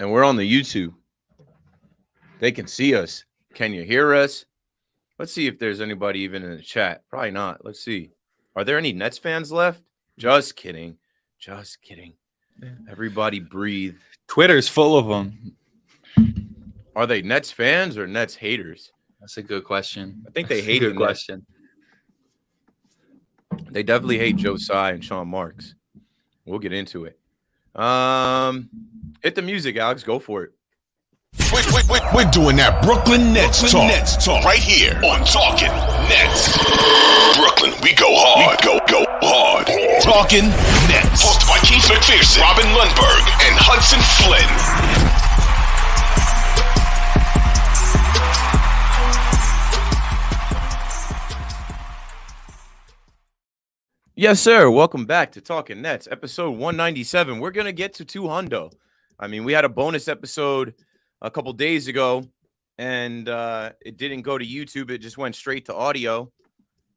and we're on the YouTube. They can see us. Can you hear us? Let's see if there's anybody even in the chat. Probably not. Let's see. Are there any Nets fans left? Just kidding. Just kidding. Everybody breathe. Twitter's full of them. Are they Nets fans or Nets haters? That's a good question. I think they hate good the question. Nets. They definitely hate Joe Tsai and Sean Marks. We'll get into it. Hit the music, Alex. Go for it. We're doing that Brooklyn Nets talk right here on Talking Nets. Brooklyn, we go hard. Go hard. Talking Nets. Hosted by Keith McPherson, Robin Lundberg, and Hudson Flynn. Yes, sir. Welcome back to Talking Nets, episode 197. We're going to get to 200. I mean, we had a bonus episode a couple days ago, and it didn't go to YouTube. It just went straight to audio,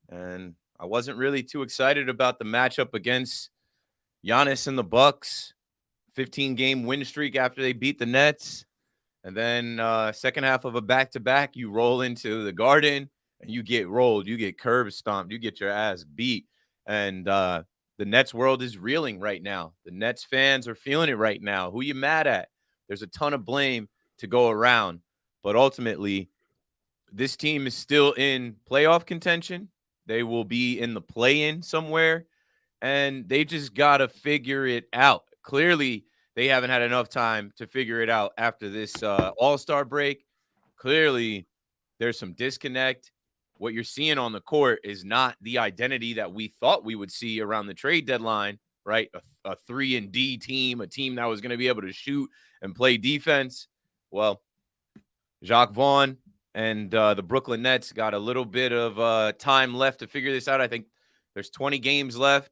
and I wasn't really too excited about the matchup against Giannis and the Bucks. 15-game win streak after they beat the Nets, and then second half of a back-to-back, you roll into the Garden, and you get rolled. You get curb stomped. You get your ass beat. And the Nets world is reeling right now. The Nets fans are feeling it right now. Who you mad at? There's a ton of blame to go around. But ultimately, this team is still in playoff contention. They will be in the play-in somewhere. And they just got to figure it out. Clearly, they haven't had enough time to figure it out after this All-Star break. Clearly, there's some disconnect. What you're seeing on the court is not the identity that we thought we would see around the trade deadline, right? A 3-and-D team, a team that was going to be able to shoot and play defense. Well, Jacque Vaughn and the Brooklyn Nets got a little bit of time left to figure this out. I think there's 20 games left.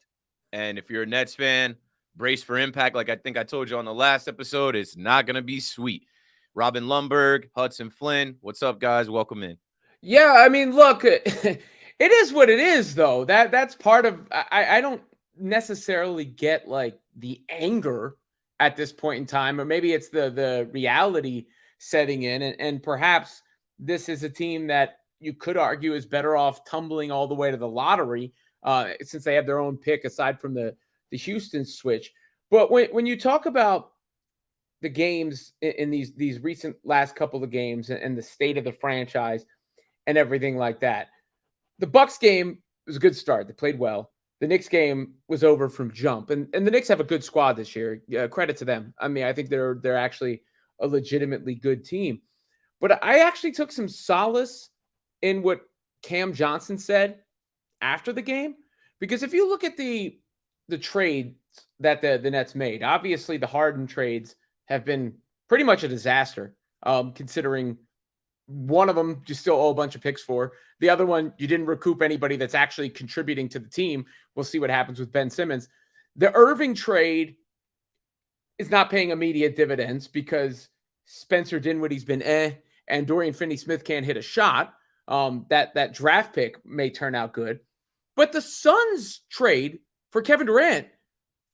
And if you're a Nets fan, brace for impact. Like I think I told you on the last episode, it's not going to be sweet. Robin Lundberg, Hudson Flynn, what's up, guys? Welcome in. Yeah, I mean, look, it is what it is, though. That's part of I don't necessarily get like the anger at this point in time, or maybe it's the reality setting in, and perhaps this is a team that you could argue is better off tumbling all the way to the lottery, since they have their own pick aside from the Houston switch. But when you talk about the games in these recent last couple of games and the state of the franchise and everything like that. The Bucks game was a good start. They played well. The Knicks game was over from jump. And the Knicks have a good squad this year. Credit to them. I mean, I think they're actually a legitimately good team. But I actually took some solace in what Cam Johnson said after the game. Because if you look at the trades that the Nets made, obviously the Harden trades have been pretty much a disaster, considering one of them you still owe a bunch of picks for. The other one, you didn't recoup anybody that's actually contributing to the team. We'll see what happens with Ben Simmons. The Irving trade is not paying immediate dividends because Spencer Dinwiddie's been and Dorian Finney-Smith can't hit a shot. That draft pick may turn out good. But the Suns trade for Kevin Durant,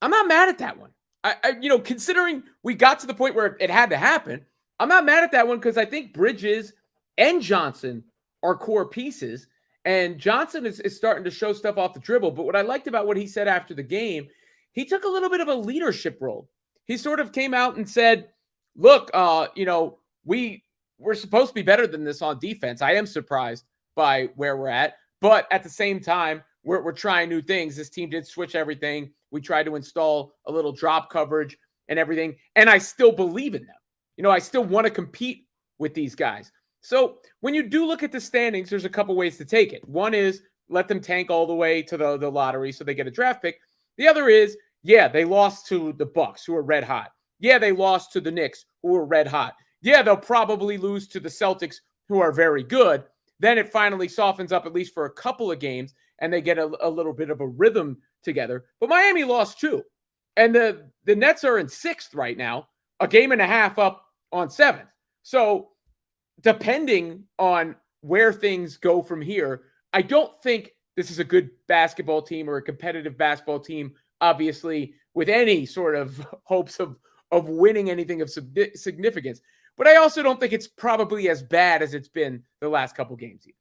I'm not mad at that one. I considering we got to the point where it had to happen, I'm not mad at that one because I think Bridges and Johnson are core pieces, and Johnson is starting to show stuff off the dribble. But what I liked about what he said after the game, he took a little bit of a leadership role. He sort of came out and said, look, we're supposed to be better than this on defense. I am surprised by where we're at, but at the same time, we're trying new things. This team did switch everything. We tried to install a little drop coverage and everything, and I still believe in them. I still want to compete with these guys. So when you do look at the standings, there's a couple ways to take it. One is let them tank all the way to the lottery so they get a draft pick. The other is, yeah, they lost to the Bucks, who are red hot. Yeah, they lost to the Knicks, who are red hot. Yeah, they'll probably lose to the Celtics, who are very good. Then it finally softens up at least for a couple of games, and they get a little bit of a rhythm together. But Miami lost too. And the Nets are in 6th right now, a game and a half up on 7th. So depending on where things go from here, I don't think this is a good basketball team or a competitive basketball team, obviously, with any sort of hopes of of winning anything of significance. But I also don't think it's probably as bad as it's been the last couple games either.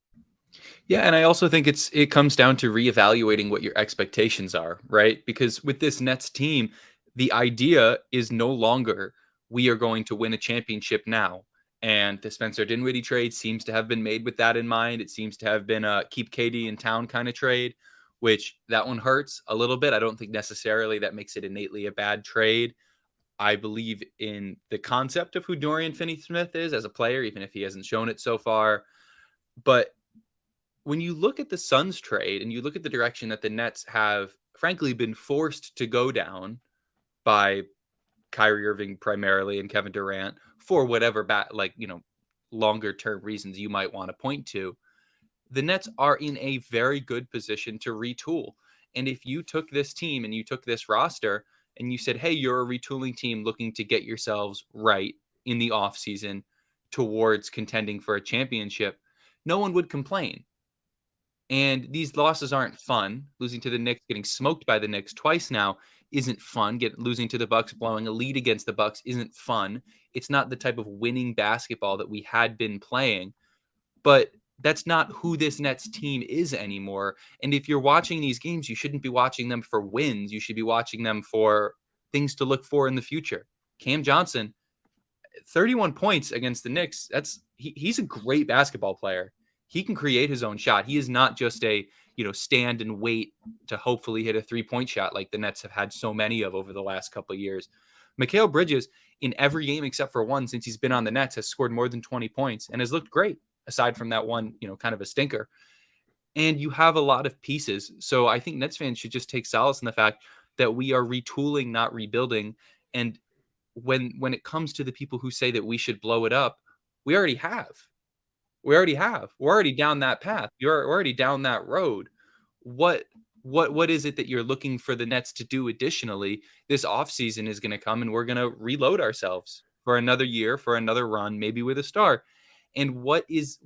Yeah, and I also think it comes down to reevaluating what your expectations are, right? Because with this Nets team, the idea is no longer we are going to win a championship now. And the Spencer Dinwiddie trade seems to have been made with that in mind. It seems to have been a keep KD in town kind of trade, which that one hurts a little bit. I don't think necessarily that makes it innately a bad trade. I believe in the concept of who Dorian Finney-Smith is as a player, even if he hasn't shown it so far. But when you look at the Suns trade and you look at the direction that the Nets have, frankly, been forced to go down by Kyrie Irving primarily and Kevin Durant for whatever longer term reasons you might want to point to, the Nets are in a very good position to retool. And if you took this team and you took this roster and you said, hey, you're a retooling team looking to get yourselves right in the offseason towards contending for a championship, no one would complain. And these losses aren't fun. Losing to the Knicks, getting smoked by the Knicks twice now isn't fun. Losing to the Bucks, blowing a lead against the Bucks isn't fun. It's not the type of winning basketball that we had been playing. But that's not who this Nets team is anymore. And if you're watching these games, you shouldn't be watching them for wins. You should be watching them for things to look for in the future. Cam Johnson, 31 points against the Knicks. He's a great basketball player. He can create his own shot. He is not just a, stand and wait to hopefully hit a 3-point shot like the Nets have had so many of over the last couple of years. Mikal Bridges, in every game except for one since he's been on the Nets, has scored more than 20 points and has looked great, aside from that one, kind of a stinker. And you have a lot of pieces. So I think Nets fans should just take solace in the fact that we are retooling, not rebuilding. And when it comes to the people who say that we should blow it up, we already have. We're already down that path. You're already down that road. What is it that you're looking for the Nets to do additionally? This offseason is going to come and we're going to reload ourselves for another year, for another run, maybe with a star. And what is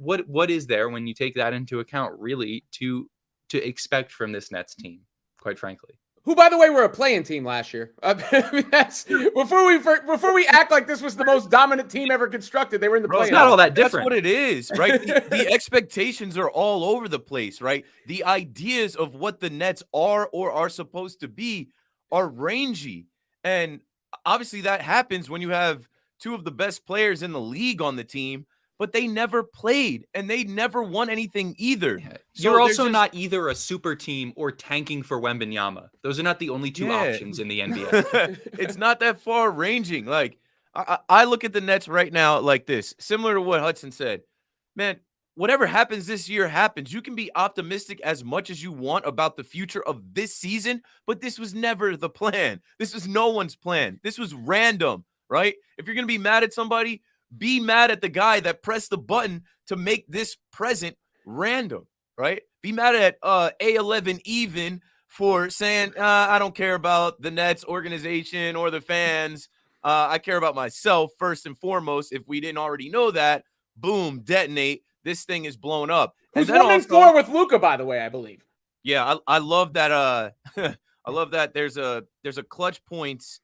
there when you take that into account really to expect from this Nets team, quite frankly? Who, by the way, were a playing team last year. That's before we act like this was the most dominant team ever constructed. They were in the play-in. It's not all that different. That's what it is, right? the expectations are all over the place, right? The ideas of what the Nets are or are supposed to be are rangy, and obviously that happens when you have two of the best players in the league on the team. But they never played, and they never won anything either. Yeah. So you're also not either a super team or tanking for Wembanyama. Those are not the only two options in the NBA. It's not that far ranging. Like, I look at the Nets right now like this, similar to what Hudson said. Man, whatever happens this year happens. You can be optimistic as much as you want about the future of this season, but this was never the plan. This was no one's plan. This was random, right? If you're going to be mad at somebody, be mad at the guy that pressed the button to make this present random, right? Be mad at A11 even for saying, I don't care about the Nets organization or the fans. I care about myself first and foremost. If we didn't already know that, boom, detonate. This thing is blown up. Who's 1-4 with Luka, by the way, I believe. Yeah, I love that. I love that there's a Clutch Points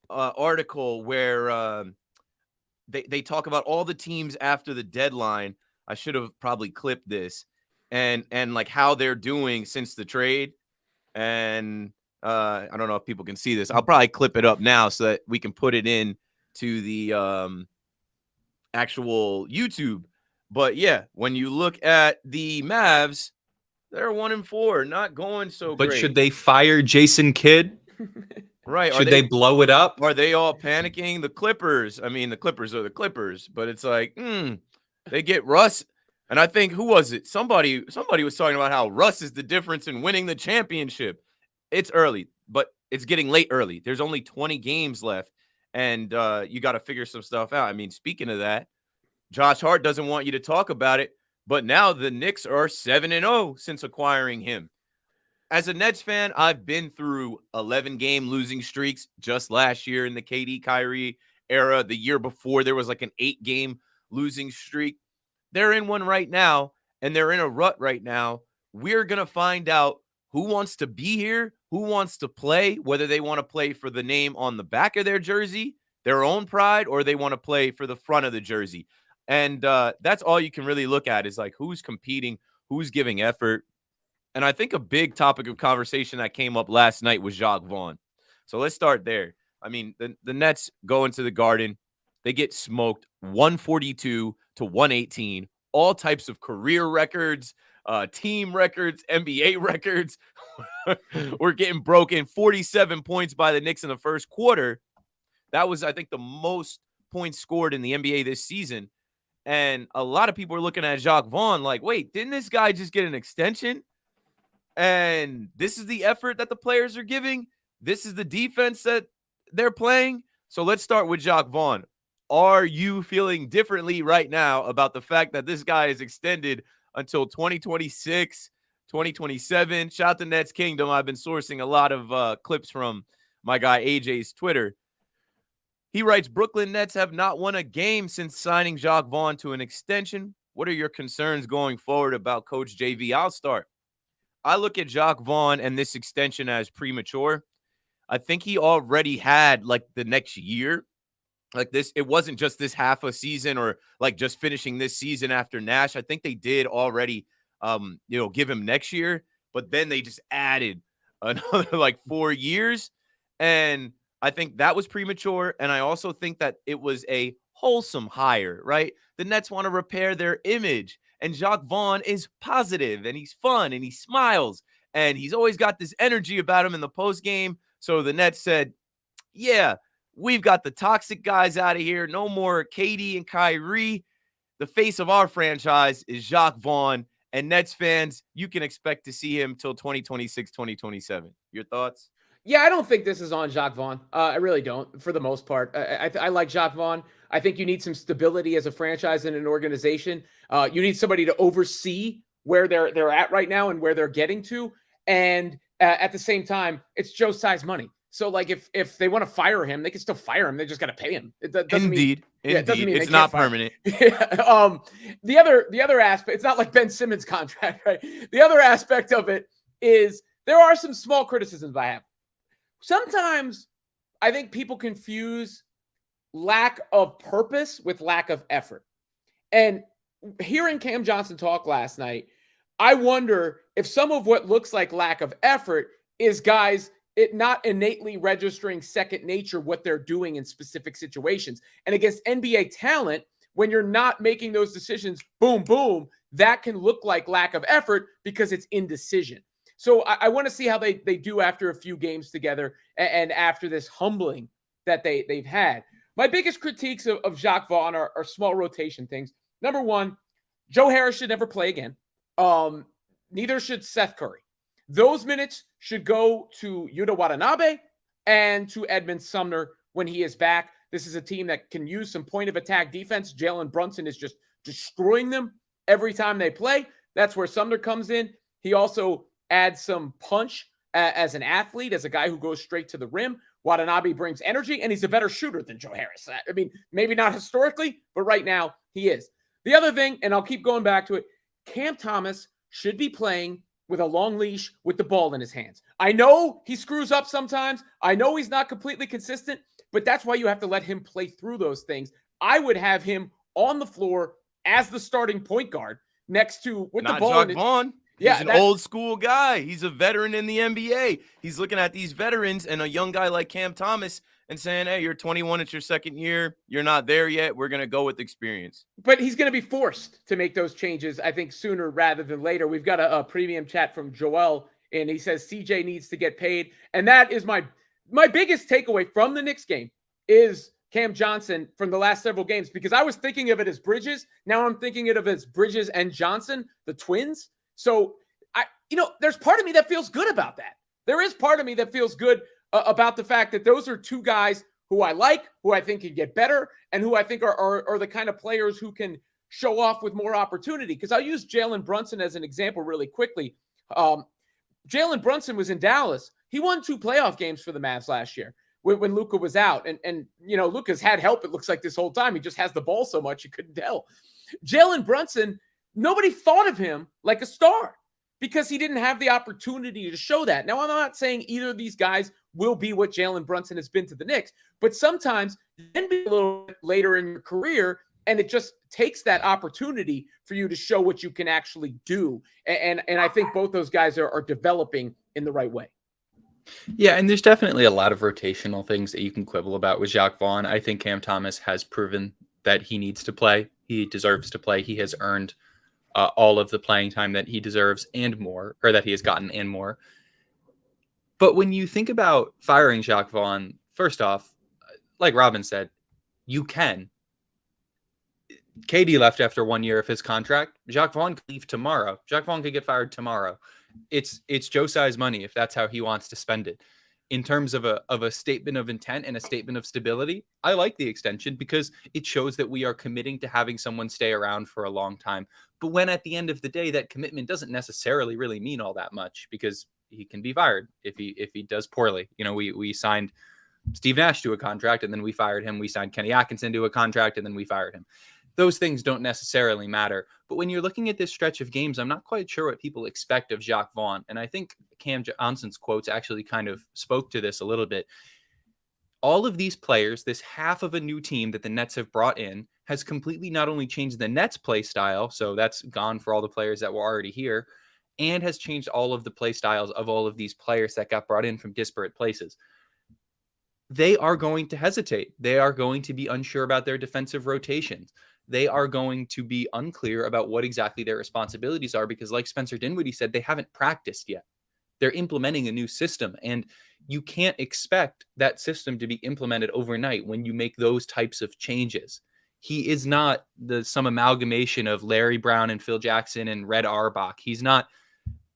article where they talk about all the teams after the deadline. I should have probably clipped this and like how they're doing since the trade. And I don't know if people can see this. I'll probably clip it up now so that we can put it in to the actual YouTube. But yeah, when you look at the Mavs, they're 1-4, not going so great. But should they fire Jason Kidd? Right. Should they blow it up? Are they all panicking? The Clippers. I mean, the Clippers are the Clippers, but it's like, they get Russ. And I think, who was it? Somebody was talking about how Russ is the difference in winning the championship. It's early, but it's getting late early. There's only 20 games left, and you got to figure some stuff out. I mean, speaking of that, Josh Hart doesn't want you to talk about it, but now the Knicks are 7-0 since acquiring him. As a Nets fan, I've been through 11-game losing streaks just last year in the KD Kyrie era. The year before, there was like an 8-game losing streak. They're in one right now, and they're in a rut right now. We're going to find out who wants to be here, who wants to play, whether they want to play for the name on the back of their jersey, their own pride or they want to play for the front of the jersey. And that's all you can really look at is like who's competing, who's giving effort. And I think a big topic of conversation that came up last night was Jacque Vaughn. So let's start there. I mean, the Nets go into the Garden. They get smoked 142 to 118. All types of career records, team records, NBA records. We're getting broken. 47 points by the Knicks in the first quarter. That was, I think, the most points scored in the NBA this season. And a lot of people are looking at Jacque Vaughn like, wait, didn't this guy just get an extension? And this is the effort that the players are giving. This is the defense that they're playing. So let's start with Jacque Vaughn. Are you feeling differently right now about the fact that this guy is extended until 2026, 2027? Shout out to Nets Kingdom. I've been sourcing a lot of clips from my guy AJ's Twitter. He writes, Brooklyn Nets have not won a game since signing Jacque Vaughn to an extension. What are your concerns going forward about Coach JV? I'll start. I look at Jacque Vaughn and this extension as premature. I think he already had like the next year. Like this, it wasn't just this half a season or like just finishing this season after Nash. I think they did already, give him next year, but then they just added another like 4 years. And I think that was premature. And I also think that it was a wholesome hire, right? The Nets want to repair their image. And Jacque Vaughn is positive and he's fun and he smiles and he's always got this energy about him in the post game. So the Nets said, yeah, we've got the toxic guys out of here. No more KD and Kyrie. The face of our franchise is Jacque Vaughn. And Nets fans, you can expect to see him till 2026, 2027. Your thoughts? Yeah, I don't think this is on Jacque Vaughn. I really don't, for the most part. I like Jacque Vaughn. I think you need some stability as a franchise and an organization. You need somebody to oversee where they're at right now and where they're getting to. And at the same time, it's Joe Tsai's money. So, like, if they want to fire him, they can still fire him. They just got to pay him. It doesn't Indeed. mean, it doesn't mean it's not permanent. Yeah. The other aspect, it's not like Ben Simmons' contract, right? The other aspect of it is there are some small criticisms I have. Sometimes I think people confuse lack of purpose with lack of effort. And hearing Cam Johnson talk last night, I wonder if some of what looks like lack of effort is guys not innately registering second nature what they're doing in specific situations. And against NBA talent, when you're not making those decisions, boom, boom, that can look like lack of effort because it's indecision. So I want to see how they do after a few games together and after this humbling that they've had. My biggest critiques of Jacque Vaughn are small rotation things. Number one, Joe Harris should never play again. Neither should Seth Curry. Those minutes should go to Yuta Watanabe and to Edmund Sumner when he is back. This is a team that can use some point of attack defense. Jalen Brunson is just destroying them every time they play. That's where Sumner comes in. He also adds some punch as an athlete, as a guy who goes straight to the rim. Watanabe brings energy, and he's a better shooter than Joe Harris. I mean, maybe not historically, but right now he is. The other thing, and I'll keep going back to it, Cam Thomas should be playing with a long leash with the ball in his hands. I know he screws up sometimes. I know he's not completely consistent, but that's why you have to let him play through those things. I would have him on the floor as the starting point guard next to with Not the ball. Jacque Vaughn. He's an old school guy. He's a veteran in the NBA. He's looking at these veterans and a young guy like Cam Thomas and saying, hey, you're 21, it's your second year. You're not there yet. We're going to go with experience. But he's going to be forced to make those changes, I think, sooner rather than later. We've got a premium chat from Joel, and he says CJ needs to get paid. And that is my biggest takeaway from the Knicks game is Cam Johnson from the last several games, because I was thinking of it as Bridges. Now I'm thinking of it as Bridges and Johnson, the twins. So, there's part of me that feels good about that. There is part of me that feels good about the fact that those are two guys who I like, who I think can get better, and who I think are the kind of players who can show off with more opportunity. Because I'll use Jalen Brunson as an example really quickly. Jalen Brunson was in Dallas. He won 2 playoff games for the Mavs last year when Luka was out. And Luka's had help, it looks like, this whole time. He just has the ball so much you couldn't tell. Jalen Brunson, nobody thought of him like a star because he didn't have the opportunity to show that. Now, I'm not saying either of these guys will be what Jalen Brunson has been to the Knicks, but sometimes you can be a little bit later in your career, and it just takes that opportunity for you to show what you can actually do. And I think both those guys are developing in the right way. Yeah, and there's definitely a lot of rotational things that you can quibble about with Jacque Vaughn. I think Cam Thomas has proven that he needs to play. He deserves to play. He has earned all of the playing time that he deserves and more, or that he has gotten and more. But when you think about firing Jacque Vaughn, first off, like Robin said, you can. KD left after 1 year of his contract. Jacque Vaughn could leave tomorrow. Jacque Vaughn could get fired tomorrow. It's Joe Tsai's money if that's how he wants to spend it. In terms of a statement of intent and a statement of stability, I like the extension because it shows that we are committing to having someone stay around for a long time. But when at the end of the day, that commitment doesn't necessarily really mean all that much because he can be fired if he does poorly. You know, we signed Steve Nash to a contract and then we fired him. We signed Kenny Atkinson to a contract and then we fired him. Those things don't necessarily matter. But when you're looking at this stretch of games, I'm not quite sure what people expect of Jacque Vaughn. And I think Cam Johnson's quotes actually kind of spoke to this a little bit. All of these players, this half of a new team that the Nets have brought in, has completely not only changed the Nets play style, so that's gone for all the players that were already here, and has changed all of the play styles of all of these players that got brought in from disparate places. They are going to hesitate. They are going to be unsure about their defensive rotations. They are going to be unclear about what exactly their responsibilities are because, like Spencer Dinwiddie said, they haven't practiced yet. They're implementing a new system, and you can't expect that system to be implemented overnight when you make those types of changes. He is not some amalgamation of Larry Brown and Phil Jackson and Red Auerbach. He's not,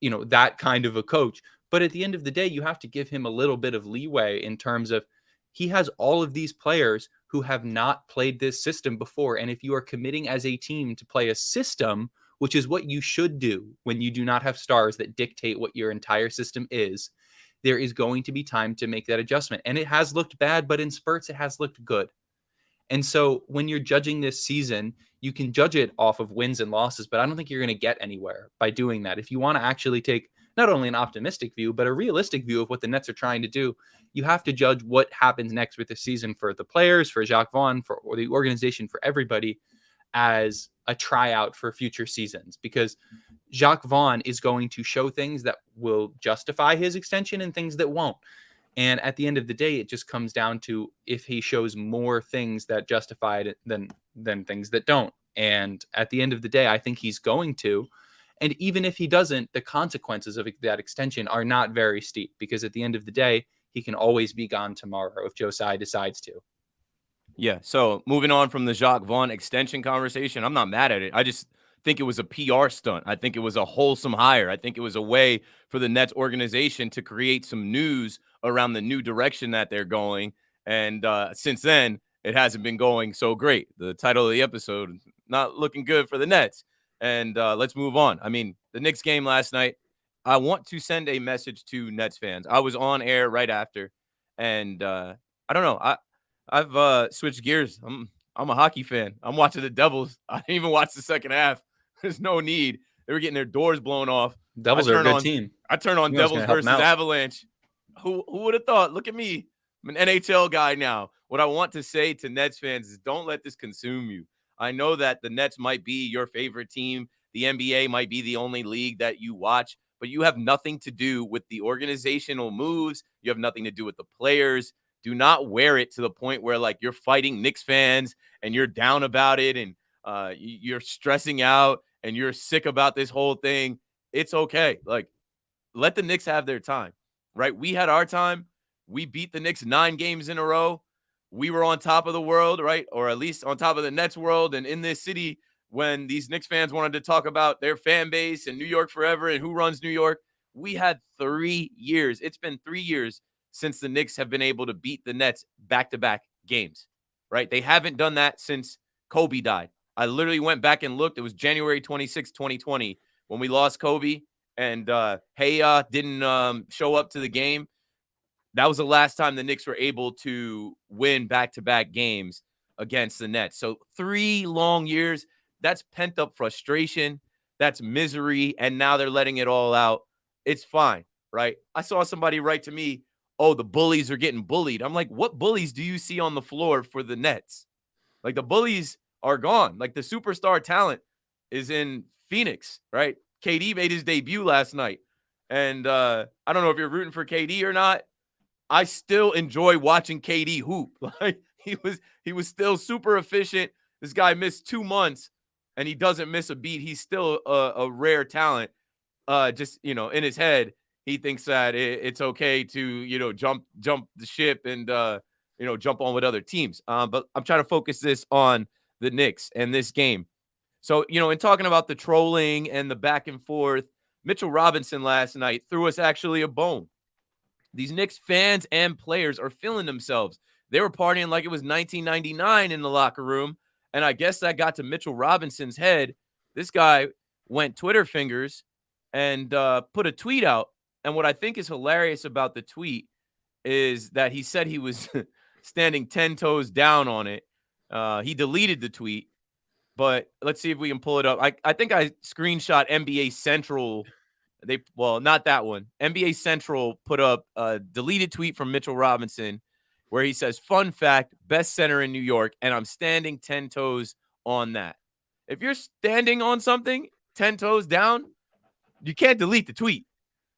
that kind of a coach. But at the end of the day, you have to give him a little bit of leeway in terms of he has all of these players who have not played this system before. And if you are committing as a team to play a system, which is what you should do when you do not have stars that dictate what your entire system is, there is going to be time to make that adjustment. And it has looked bad, but in spurts, it has looked good. And so when you're judging this season, you can judge it off of wins and losses, but I don't think you're going to get anywhere by doing that. If you want to actually take not only an optimistic view, but a realistic view of what the Nets are trying to do, you have to judge what happens next with the season for the players, for Jacque Vaughn, or the organization, for everybody as a tryout for future seasons. Because Jacque Vaughn is going to show things that will justify his extension and things that won't. And at the end of the day, it just comes down to if he shows more things that justify it than things that don't. And at the end of the day, I think he's going to. And even if he doesn't, the consequences of that extension are not very steep because at the end of the day, he can always be gone tomorrow if Joe Tsai decides to. Yeah. So moving on from the Jacque Vaughn extension conversation, I'm not mad at it. I just think it was a PR stunt. I think it was a wholesome hire. I think it was a way for the Nets organization to create some news around the new direction that they're going. And since then, it hasn't been going so great. The title of the episode, not looking good for the Nets. And let's move on. I mean, the Knicks game last night, I want to send a message to Nets fans. I was on air right after, and I don't know. I've switched gears. I'm a hockey fan. I'm watching the Devils. I didn't even watch the second half. There's no need. They were getting their doors blown off. Devils are a good team. I turn on Devils versus Avalanche. Who would have thought? Look at me. I'm an NHL guy now. What I want to say to Nets fans is don't let this consume you. I know that the Nets might be your favorite team. The NBA might be the only league that you watch, but you have nothing to do with the organizational moves. You have nothing to do with the players. Do not wear it to the point where like you're fighting Knicks fans and you're down about it and you're stressing out and you're sick about this whole thing. It's okay. Like, let the Knicks have their time, right? We had our time. We beat the Knicks 9 games in a row. We were on top of the world, right? Or at least on top of the Nets world. And in this city, when these Knicks fans wanted to talk about their fan base and New York forever and who runs New York, we had 3 years. It's been 3 years since the Knicks have been able to beat the Nets back-to-back games, right? They haven't done that since Kobe died. I literally went back and looked. It was January 26, 2020, when we lost Kobe and didn't show up to the game. That was the last time the Knicks were able to win back-to-back games against the Nets. So 3 long years, that's pent-up frustration. that's misery, and now they're letting it all out. It's fine, right? I saw somebody write to me, oh, the bullies are getting bullied. I'm like, what bullies do you see on the floor for the Nets? Like, the bullies are gone. Like, the superstar talent is in Phoenix, right? KD made his debut last night. And I don't know if you're rooting for KD or not. I still enjoy watching KD hoop. Like, he was still super efficient. This guy missed 2 months and he doesn't miss a beat. He's still a rare talent. Just, in his head, he thinks that it's okay to, jump the ship and jump on with other teams. But I'm trying to focus this on the Knicks and this game. So, in talking about the trolling and the back and forth, Mitchell Robinson last night threw us actually a bone. These Knicks fans and players are feeling themselves. They were partying like it was 1999 in the locker room. And I guess that got to Mitchell Robinson's head. This guy went Twitter fingers and put a tweet out. And what I think is hilarious about the tweet is that he said he was standing 10 toes down on it. He deleted the tweet, but let's see if we can pull it up. I think I screenshot NBA Central. Not that one. NBA Central put up a deleted tweet from Mitchell Robinson where he says, fun fact, best center in New York, and I'm standing 10 toes on that. If you're standing on something 10 toes down, you can't delete the tweet.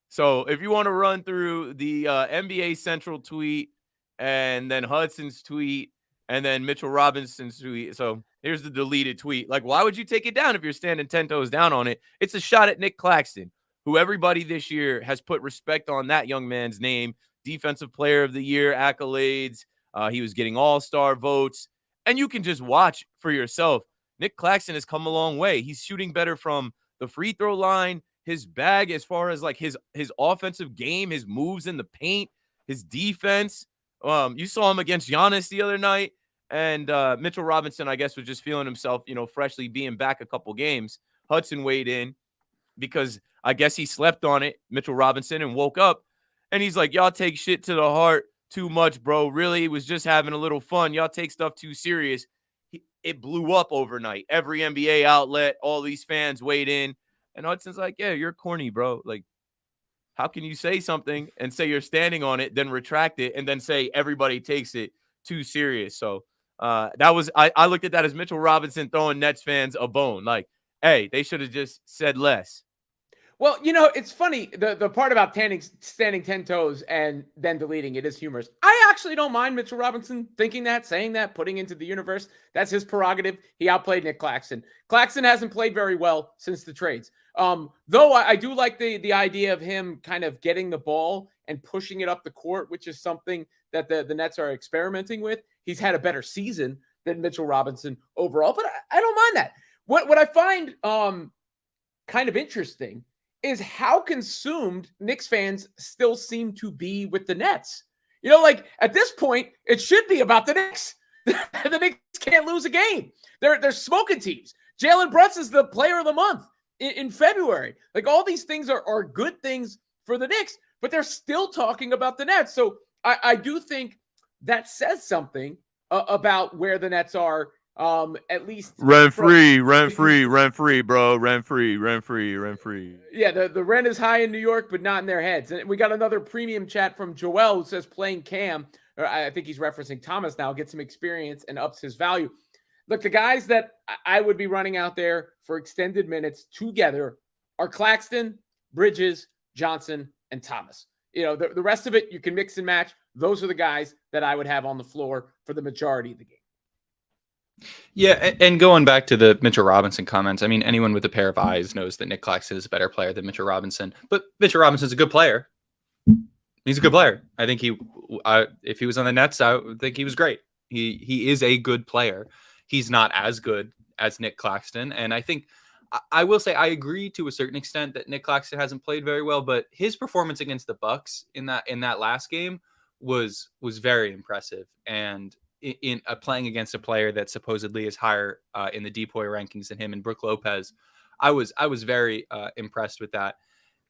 So if you want to run through the NBA Central tweet and then Hudson's tweet and then Mitchell Robinson's tweet. So here's the deleted tweet. Like, why would you take it down if you're standing 10 toes down on it? It's a shot at Nick Claxton, who everybody this year has put respect on that young man's name. Defensive Player of the Year accolades. He was getting all-star votes. And you can just watch for yourself. Nick Claxton has come a long way. He's shooting better from the free throw line. His bag, as far as like his offensive game, his moves in the paint, his defense. You saw him against Giannis the other night. And Mitchell Robinson, I guess, was just feeling himself, freshly being back a couple games. Hudson weighed in because I guess he slept on it, Mitchell Robinson, and woke up. And he's like, y'all take shit to the heart too much, bro. Really, was just having a little fun. Y'all take stuff too serious. It blew up overnight. Every NBA outlet, all these fans weighed in. And Hudson's like, yeah, you're corny, bro. Like, how can you say something and say you're standing on it, then retract it, and then say everybody takes it too serious? So that was I looked at that as Mitchell Robinson throwing Nets fans a bone. Like, hey, they should have just said less. Well, it's funny. The part about standing 10 toes and then deleting it is humorous. I actually don't mind Mitchell Robinson thinking that, saying that, putting into the universe. That's his prerogative. He outplayed Nick Claxton. Claxton hasn't played very well since the trades. Though I do like the idea of him kind of getting the ball and pushing it up the court, which is something that the Nets are experimenting with. He's had a better season than Mitchell Robinson overall, but I don't mind that. What I find kind of interesting is how consumed Knicks fans still seem to be with the Nets. Like at this point, it should be about the Knicks. The Knicks can't lose a game. They're smoking teams. Jalen Brunson's the player of the month in February. Like all these things are good things for the Knicks, but they're still talking about the Nets. So I do think that says something about where the Nets are. At least rent free, bro. Rent free. Yeah, the rent is high in New York, but not in their heads. And we got another premium chat from Joel who says playing Cam, or I think he's referencing Thomas now, gets some experience and ups his value. Look, the guys that I would be running out there for extended minutes together are Claxton, Bridges, Johnson, and Thomas. The rest of it you can mix and match. Those are the guys that I would have on the floor for the majority of the game. Yeah, and going back to the Mitchell Robinson comments, I mean, anyone with a pair of eyes knows that Nick Claxton is a better player than Mitchell Robinson. But Mitchell Robinson's a good player. He's a good player. I think if he was on the Nets, I would think he was great. He is a good player. He's not as good as Nick Claxton. And I think I will say I agree to a certain extent that Nick Claxton hasn't played very well, but his performance against the Bucks in that last game was very impressive. And in playing against a player that supposedly is higher in the DPOY rankings than him and Brook Lopez, I was very impressed with that.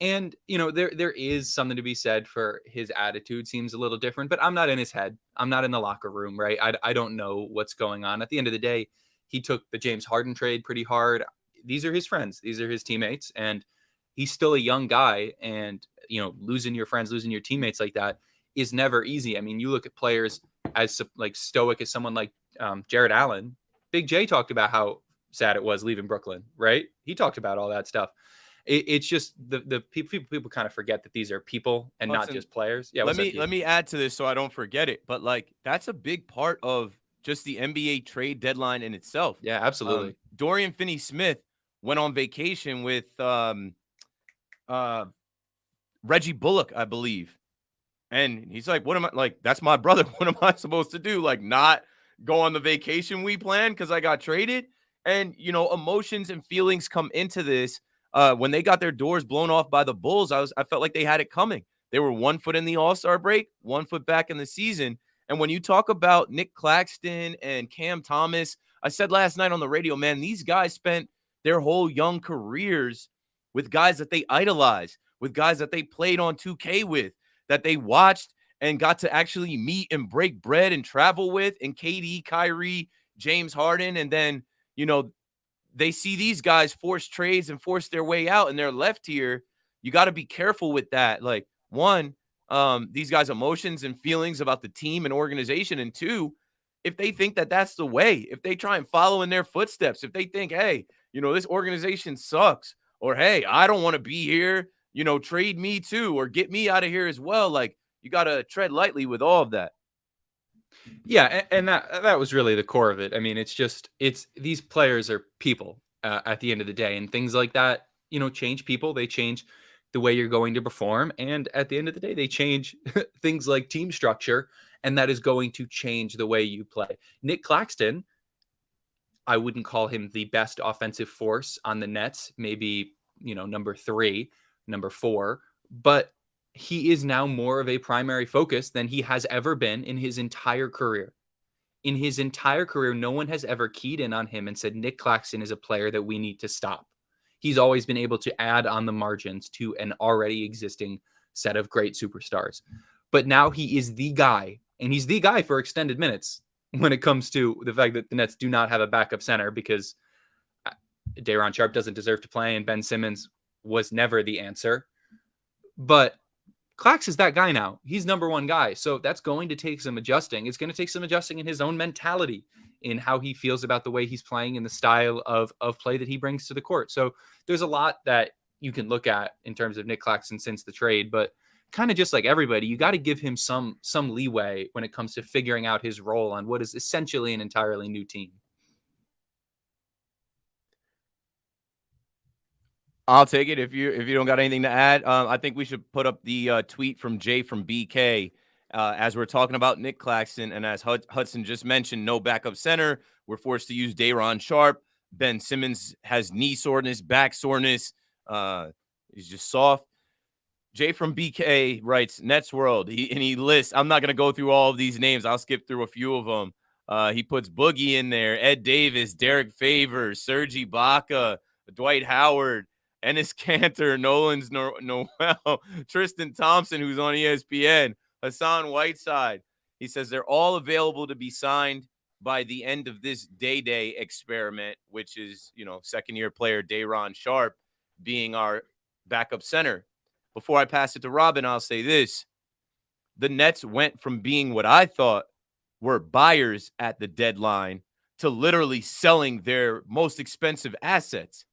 And, there is something to be said for his attitude seems a little different, but I'm not in his head. I'm not in the locker room, right? I don't know what's going on. At the end of the day, he took the James Harden trade pretty hard. these are his friends, these are his teammates, and he's still a young guy. And losing your friends, losing your teammates like that is never easy. I mean, you look at players as like stoic as someone like Jared Allen. Big J talked about how sad it was leaving Brooklyn, right? He talked about all that stuff. It's just the people kind of forget that these are people and Hudson, not just players. Yeah, let me add to this so I don't forget it. But like, that's a big part of just the NBA trade deadline in itself. Yeah, absolutely. Dorian Finney-Smith went on vacation with Reggie Bullock, I believe. And he's like, what am I, like, that's my brother. What am I supposed to do? Like, not go on the vacation we planned because I got traded? And, emotions and feelings come into this. When they got their doors blown off by the Bulls, I felt like they had it coming. They were 1 foot in the All-Star break, 1 foot back in the season. And when you talk about Nick Claxton and Cam Thomas, I said last night on the radio, man, these guys spent their whole young careers with guys that they idolized, with guys that they played on 2K with, that they watched and got to actually meet and break bread and travel with, and KD, Kyrie, James Harden. And then, they see these guys force trades and force their way out, and they're left here. You got to be careful with that. Like, one, these guys' emotions and feelings about the team and organization. And two, if they think that that's the way, if they try and follow in their footsteps, if they think, hey, this organization sucks, or, hey, I don't want to be here, trade me too, or get me out of here as well. Like, you got to tread lightly with all of that. Yeah, and that was really the core of it. I mean, it's these players are people at the end of the day, and things like that, change people. They change the way you're going to perform, and at the end of the day, they change things like team structure, and that is going to change the way you play. Nick Claxton, I wouldn't call him the best offensive force on the Nets, maybe, number 3, number 4, but he is now more of a primary focus than he has ever been in his entire career. In his entire career, no one has ever keyed in on him and said, Nick Claxton is a player that we need to stop. He's always been able to add on the margins to an already existing set of great superstars. But now he is the guy, and he's the guy for extended minutes when it comes to the fact that the Nets do not have a backup center, because Day'Ron Sharpe doesn't deserve to play, and Ben Simmons was never the answer. But Clax is that guy now. He's number 1 guy. So that's going to take some adjusting. It's going to take some adjusting in his own mentality, in how he feels about the way he's playing, and the style of play that he brings to the court. So there's a lot that you can look at in terms of Nick Claxton since the trade, but kind of just like everybody, you got to give him some leeway when it comes to figuring out his role on what is essentially an entirely new team. I'll take it if you don't got anything to add. I think we should put up the tweet from Jay from BK as we're talking about Nick Claxton, and as Hudson just mentioned, no backup center. We're forced to use Day'Ron Sharpe. Ben Simmons has knee soreness, back soreness. He's just soft. Jay from BK writes Nets World. He lists. I'm not gonna go through all of these names. I'll skip through a few of them. He puts Boogie in there, Ed Davis, Derek Favors, Serge Ibaka, Dwight Howard, Enes Kanter, Nolan's Noel, Tristan Thompson, who's on ESPN, Hassan Whiteside. He says they're all available to be signed by the end of this day experiment, which is, second-year player Day'Ron Sharpe being our backup center. Before I pass it to Robin, I'll say this. The Nets went from being what I thought were buyers at the deadline to literally selling their most expensive assets.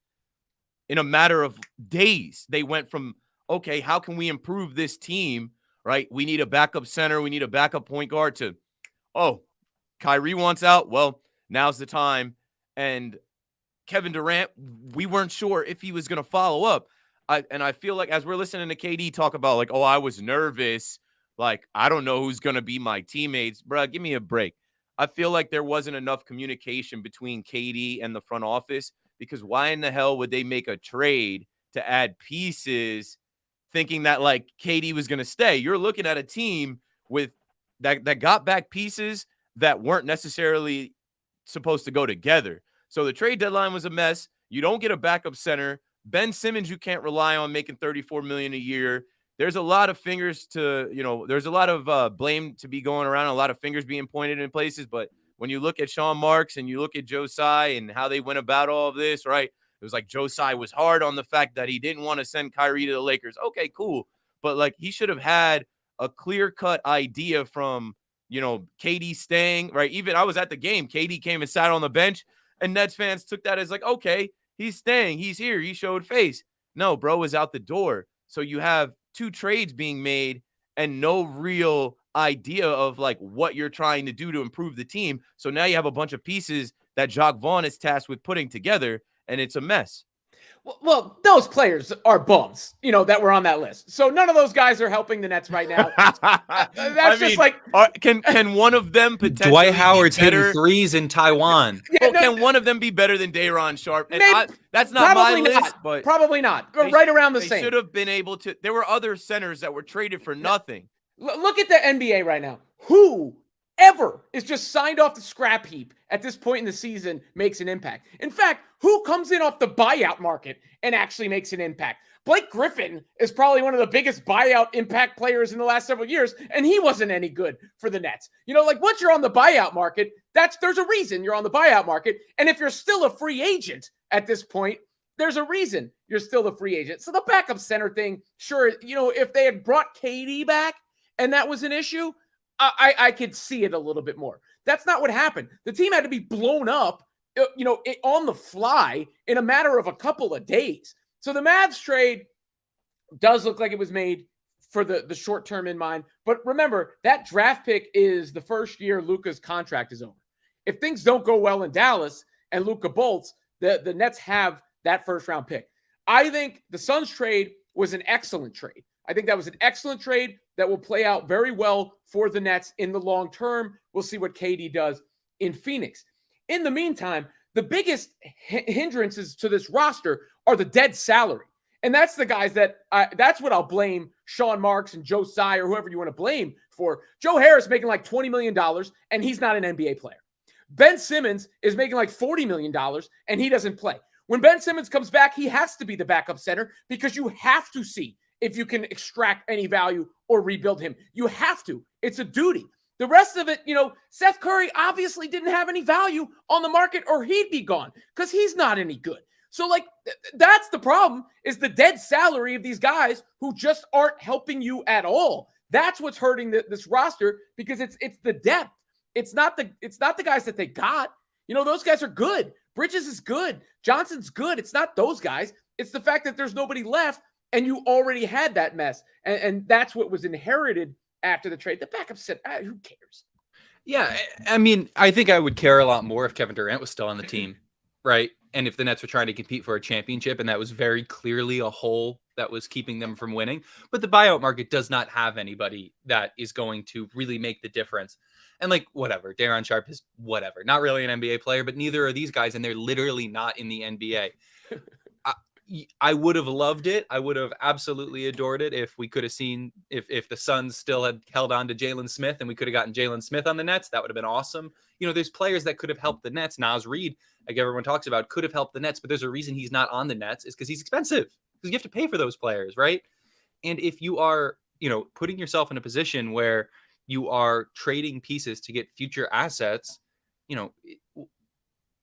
In a matter of days, they went from, okay, how can we improve this team, right? We need a backup center. We need a backup point guard to, oh, Kyrie wants out. Well, now's the time. And Kevin Durant, we weren't sure if he was going to follow up. I feel like as we're listening to KD talk about, like, oh, I was nervous. Like, I don't know who's going to be my teammates. Bruh, give me a break. I feel like there wasn't enough communication between KD and the front office, because why in the hell would they make a trade to add pieces thinking that, like, KD was going to stay? You're looking at a team with that got back pieces that weren't necessarily supposed to go together. So the trade deadline was a mess. You don't get a backup center. Ben Simmons, you can't rely on making $34 million a year. There's a lot of fingers to, there's a lot of blame to be going around, a lot of fingers being pointed in places. But when you look at Sean Marks and you look at Joe Tsai and how they went about all of this, right? It was like Joe Tsai was hard on the fact that he didn't want to send Kyrie to the Lakers. Okay, cool. But like he should have had a clear-cut idea from, KD staying, right? Even I was at the game. KD came and sat on the bench, and Nets fans took that as like, okay, he's staying. He's here. He showed face. No, bro is out the door. So you have 2 trades being made and no real idea of like what you're trying to do to improve the team. So now you have a bunch of pieces that Jacque Vaughn is tasked with putting together, and it's a mess. Well, those players are bums, that were on that list. So none of those guys are helping the Nets right now. Can one of them potentially Dwight Howard's be better? hitting threes in Taiwan. Can one of them be better than Day'Ron Sharpe? And that's not my list, but probably not. But right around the same. They should have been able to. There were other centers that were traded for nothing. Look at the NBA right now. Who ever is just signed off the scrap heap at this point in the season makes an impact? In fact, who comes in off the buyout market and actually makes an impact? Blake Griffin is probably one of the biggest buyout impact players in the last several years, and he wasn't any good for the Nets. Once you're on the buyout market, there's a reason you're on the buyout market. And if you're still a free agent at this point, there's a reason you're still a free agent. So the backup center thing, sure, if they had brought KD back and that was an issue, I could see it a little bit more. That's not what happened. The team had to be blown up, on the fly in a matter of a couple of days. So the Mavs trade does look like it was made for the short term in mind. But remember, that draft pick is the first year Luka's contract is over. If things don't go well in Dallas and Luka bolts, the Nets have that first round pick. I think the Suns trade was an excellent trade. I think that was an excellent trade that will play out very well for the Nets in the long term. We'll see what KD does in Phoenix. In the meantime, the biggest hindrances to this roster are the dead salary. And that's the guys that's what I'll blame Sean Marks and Joe Tsai or whoever you want to blame for. Joe Harris making like $20 million, and he's not an NBA player. Ben Simmons is making like $40 million, and he doesn't play. When Ben Simmons comes back, he has to be the backup center because you have to see if you can extract any value or rebuild him. You have to. It's a duty. The rest of it, Seth Curry obviously didn't have any value on the market or he'd be gone because he's not any good. So, that's the problem is the dead salary of these guys who just aren't helping you at all. That's what's hurting this roster because it's the depth. It's not the guys that they got. Those guys are good. Bridges is good. Johnson's good. It's not those guys. It's the fact that there's nobody left and you already had that mess. And that's what was inherited after the trade. The backup said, who cares? Yeah, I mean, I think I would care a lot more if Kevin Durant was still on the team, right? And if the Nets were trying to compete for a championship, and that was very clearly a hole that was keeping them from winning. But the buyout market does not have anybody that is going to really make the difference. And whatever, Day'Ron Sharpe is whatever, not really an NBA player, but neither are these guys, and they're literally not in the NBA. I would have loved it. I would have absolutely adored it if we could have seen if the Suns still had held on to Jalen Smith and we could have gotten Jalen Smith on the Nets. That would have been awesome. There's players that could have helped the Nets. Naz Reid, like everyone talks about, could have helped the Nets, but there's a reason he's not on the Nets is because he's expensive. Because you have to pay for those players, right? And if you are, putting yourself in a position where you are trading pieces to get future assets,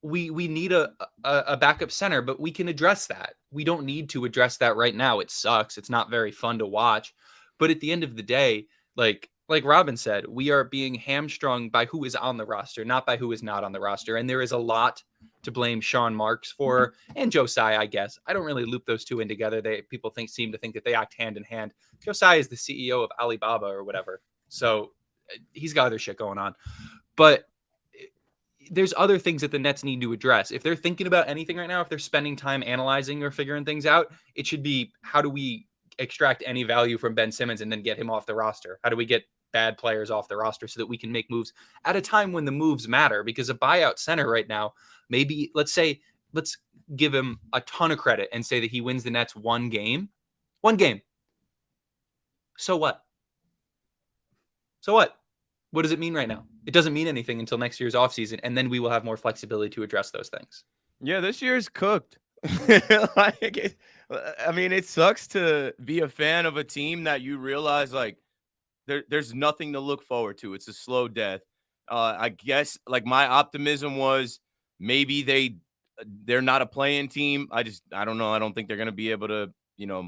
we need a backup center, but we can address that. We don't need to address that right now. It sucks. It's not very fun to watch. But at the end of the day, like Robin said, we are being hamstrung by who is on the roster, not by who is not on the roster. And there is a lot to blame Sean Marks for, and Joe Tsai, I guess. I don't really loop those two in together. People seem to think that they act hand in hand. Joe Tsai is the CEO of Alibaba or whatever. So he's got other shit going on. But there's other things that the Nets need to address. If they're thinking about anything right now, if they're spending time analyzing or figuring things out, it should be, how do we extract any value from Ben Simmons and then get him off the roster? How do we get bad players off the roster so that we can make moves at a time when the moves matter? Because a buyout center right now, maybe let's give him a ton of credit and say that he wins the Nets one game. So what? What does it mean right now? It doesn't mean anything until next year's offseason, and then we will have more flexibility to address those things. Yeah, this year's cooked. It sucks to be a fan of a team that you realize there's nothing to look forward to. It's a slow death. I guess my optimism was maybe they they're not a play-in team. I don't know. I don't think they're going to be able to,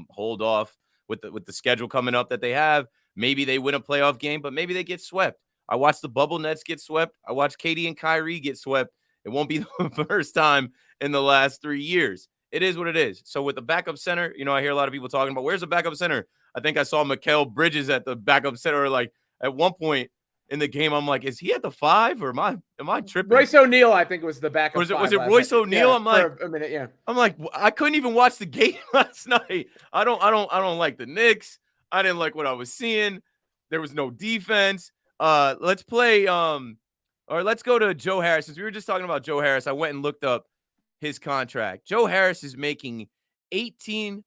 hold off with the schedule coming up that they have. Maybe they win a playoff game, but maybe they get swept. I watched the bubble Nets get swept. I watched KD and Kyrie get swept. It won't be the first time in the last 3 years. It is what it is. So with the backup center, I hear a lot of people talking about where's the backup center. I think I saw Mikal Bridges at the backup center. Like at one point in the game, I'm like, is he at the 5 or am I tripping? Royce O'Neal, I think, was the backup. Was it Royce O'Neal? Yeah, I'm like, for a minute, yeah. I'm like, I couldn't even watch the game last night. I don't like the Knicks. I didn't like what I was seeing. There was no defense. Let's play. Or let's go to Joe Harris. Since we were just talking about Joe Harris, I went and looked up his contract. Joe Harris is making $18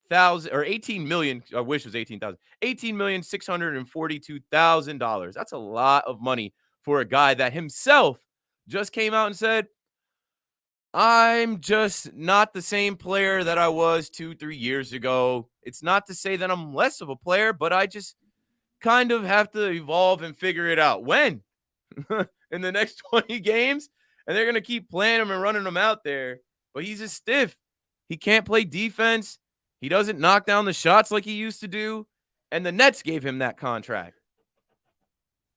million. I wish it was 18,000. $18,642,000. That's a lot of money for a guy that himself just came out and said, I'm just not the same player that I was 2-3 years ago. It's not to say that I'm less of a player, but I just kind of have to evolve and figure it out. When? In the next 20 games? And they're going to keep playing him and running him out there. But he's a stiff. He can't play defense. He doesn't knock down the shots like he used to do. And the Nets gave him that contract.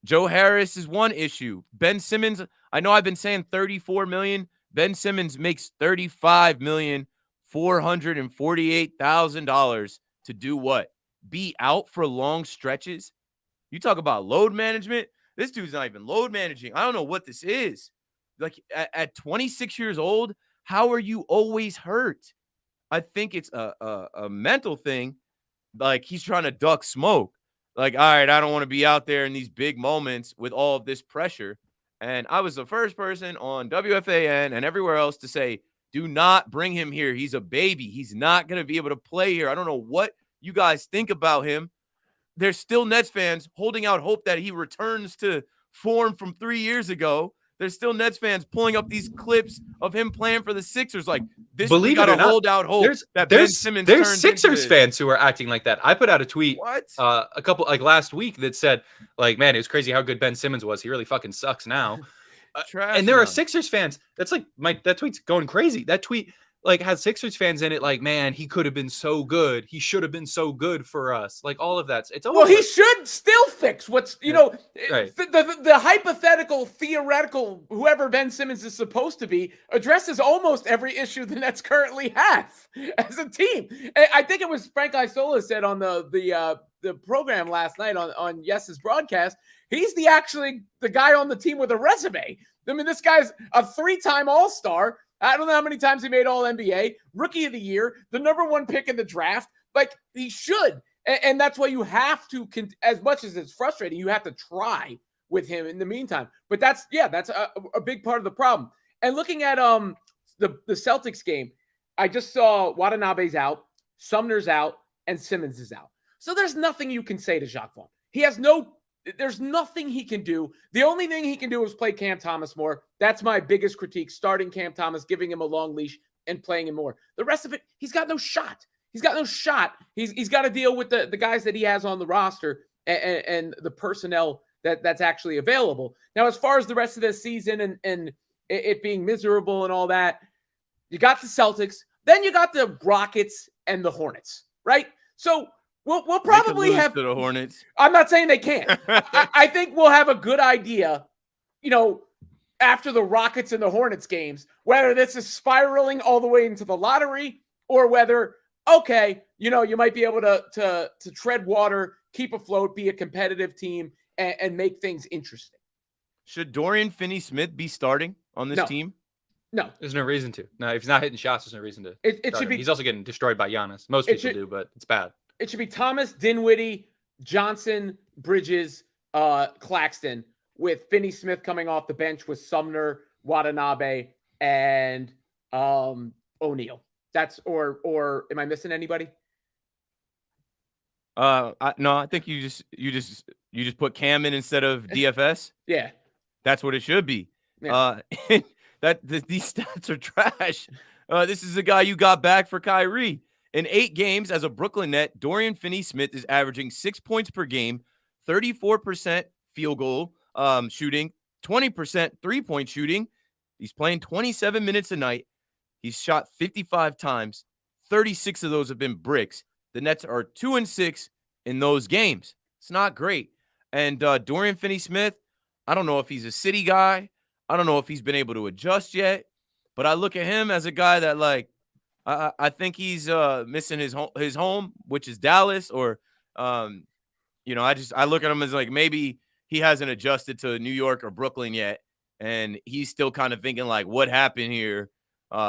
Joe Harris is one issue. Ben Simmons, I know I've been saying $34 million. Ben Simmons makes $35,448,000 to do what? Be out for long stretches? You talk about load management. This dude's not even load managing. I don't know what this is. Like at 26 years old, how are you always hurt? I think it's a mental thing. Like he's trying to duck smoke. Like, all right, I don't want to be out there in these big moments with all of this pressure. And I was the first person on WFAN and everywhere else to say, do not bring him here. He's a baby. He's not going to be able to play here. I don't know what you guys think about him. There's still Nets fans holding out hope that he returns to form from 3 years ago. There's still Nets fans pulling up these clips of him playing for the Sixers. Like, this, believe we got it or to not, hold out hope that Ben Simmons there's turns Sixers into fans who are acting like that. I put out a tweet What? a couple last week that said, like, man, it was crazy how good Ben Simmons was. He really fucking sucks now. And there are Sixers fans. That's like that tweet's going crazy. That tweet like has Sixers fans in it. Like, man, he could have been so good. He should have been so good for us. Like all of that. It's over. Well, he should still fix what's Right. the hypothetical, theoretical, whoever Ben Simmons is supposed to be addresses almost every issue the Nets currently have as a team. And I think it was Frank Isola said on the program last night on Yes's broadcast. He's the guy on the team with a resume. I mean, this guy's a 3-time All-Star. I don't know how many times he made All-NBA, Rookie of the Year, the #1 pick in the draft. Like, he should. And that's why you have to, as much as it's frustrating, you have to try with him in the meantime. But that's a big part of the problem. And looking at the Celtics game, I just saw Watanabe's out, Sumner's out, and Simmons is out. So there's nothing you can say to Jacque Vaughn. There's nothing he can do. The only thing he can do is play Cam Thomas more. That's my biggest critique, starting Cam Thomas, giving him a long leash and playing him more. The rest of it, he's got no shot. He's got no shot. He's got to deal with the guys that he has on the roster and the personnel that's actually available. Now, as far as the rest of this season and it being miserable and all that, you got the Celtics, then you got the Rockets and the Hornets, right? So we'll probably have to the Hornets. I'm not saying they can't. I think we'll have a good idea, after the Rockets and the Hornets games, whether this is spiraling all the way into the lottery or whether, okay, you might be able to tread water, keep afloat, be a competitive team, and make things interesting. Should Dorian Finney-Smith be starting on this team? No. There's no reason to. No, if he's not hitting shots, there's no reason to. It should be. He's also getting destroyed by Giannis. Most people do, but it's bad. It should be Thomas, Dinwiddie, Johnson, Bridges, Claxton, with Finney-Smith coming off the bench with Sumner, Watanabe, and O'Neal. That's or am I missing anybody? No, I think you just put Cam in instead of DFS. Yeah, that's what it should be. Yeah. These stats are trash. This is the guy you got back for Kyrie. In 8 games as a Brooklyn Net, Dorian Finney-Smith is averaging 6 points per game, 34% field goal shooting, 20% 3-point shooting. He's playing 27 minutes a night, He's shot 55 times. 36 of those have been bricks. The Nets are 2-6 in those games. It's not great. And Dorian Finney-Smith, I don't know if he's a city guy. I don't know if he's been able to adjust yet. But I look at him as a guy that, like, I think he's missing his home, which is Dallas. Or, I look at him as, like, maybe he hasn't adjusted to New York or Brooklyn yet. And he's still kind of thinking, like, what happened here?